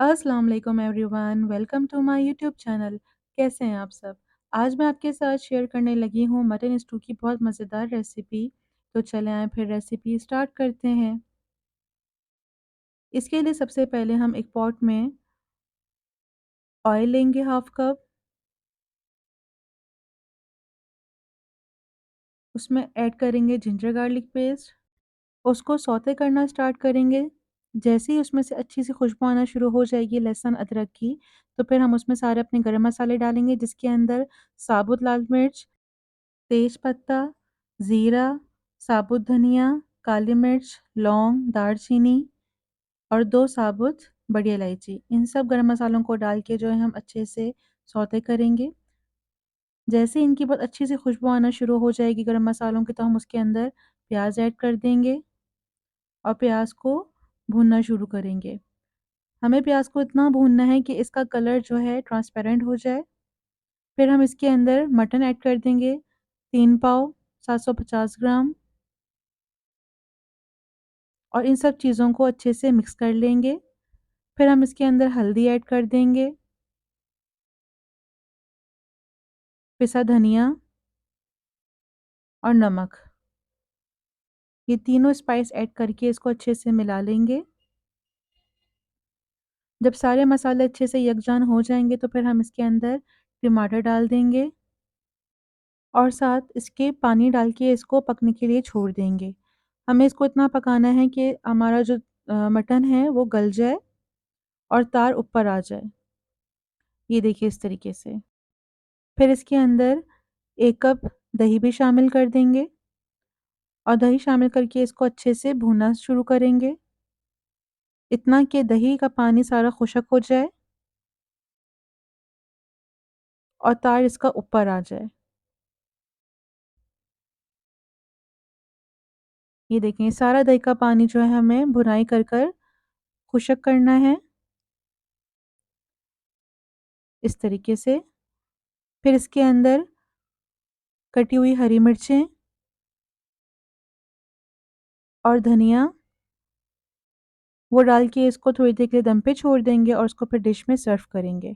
अस्सलाम वालेकुम everyone, welcome to my YouTube channel. कैसे हैं आप सब? आज मैं आपके साथ शेयर करने लगी हूँ मटन स्टू की बहुत मज़ेदार रेसिपी। तो चलें आएँ फिर रेसिपी स्टार्ट करते हैं। इसके लिए सबसे पहले हम एक पॉट में ऑयल लेंगे हाफ़ कप, उसमें ऐड करेंगे जिंजर गार्लिक पेस्ट, उसको सौते करना स्टार्ट करेंगे। जैसे ही उसमें से अच्छी सी खुशबू आना शुरू हो जाएगी लहसुन अदरक की, तो फिर हम उसमें सारे अपने गरम मसाले डालेंगे जिसके अंदर साबुत लाल मिर्च, तेज पत्ता, ज़ीरा, साबुत धनिया, काली मिर्च, लौंग, दालचीनी और 2 साबुत बड़ी इलायची। इन सब गरम मसालों को डाल के जो है हम अच्छे से सौते करेंगे। जैसे ही इनकी बहुत अच्छी सी खुशबू आना शुरू हो जाएगी गरम मसालों की, तो हम उसके अंदर प्याज़ ऐड कर देंगे और प्याज़ को भूनना शुरू करेंगे। हमें प्याज़ को इतना भूनना है कि इसका कलर जो है ट्रांसपेरेंट हो जाए। फिर हम इसके अंदर मटन ऐड कर देंगे, 3 पाव 750 ग्राम, और इन सब चीज़ों को अच्छे से मिक्स कर लेंगे। फिर हम इसके अंदर हल्दी ऐड कर देंगे, पिसा धनिया और नमक। ये तीनों स्पाइस ऐड करके इसको अच्छे से मिला लेंगे। जब सारे मसाले अच्छे से यकजान हो जाएँगे तो फिर हम इसके अंदर टमाटर डाल देंगे और साथ इसके पानी डाल के इसको पकने के लिए छोड़ देंगे। हमें इसको इतना पकाना है कि हमारा जो मटन है वो गल जाए और तार ऊपर आ जाए। ये देखिए इस तरीके से। फिर इसके अंदर 1 कप दही भी शामिल कर देंगे और दही शामिल करके इसको अच्छे से भूनना शुरू करेंगे, इतना कि दही का पानी सारा खुश्क हो जाए और तार इसका ऊपर आ जाए। ये देखें सारा दही का पानी जो है हमें भुनाई कर कर खुश्क करना है, इस तरीके से। फिर इसके अंदर कटी हुई हरी मिर्चें और धनिया वो डाल के इसको थोड़ी देर के लिए दम पे छोड़ देंगे और उसको फिर डिश में सर्व करेंगे।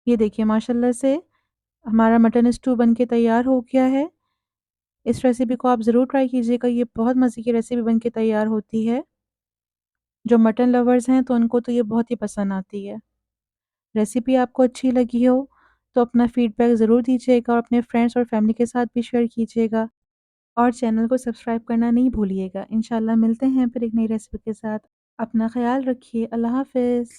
ये देखिए माशाल्लाह से हमारा मटन स्टू बन के तैयार हो गया है। इस रेसिपी को आप ज़रूर ट्राई कीजिएगा, ये बहुत मज़े की रेसिपी बन के तैयार होती है। जो मटन लवर्स हैं तो उनको तो ये बहुत ही पसंद आती है। रेसिपी आपको अच्छी लगी हो तो अपना फीडबैक ज़रूर दीजिएगा और अपने फ्रेंड्स और फैमिली के साथ भी शेयर कीजिएगा और चैनल को सब्सक्राइब करना नहीं भूलिएगा। इंशाल्लाह मिलते हैं फिर एक नई रेसिपी के साथ। अपना ख़्याल रखिए। अल्लाह हाफ़िज़।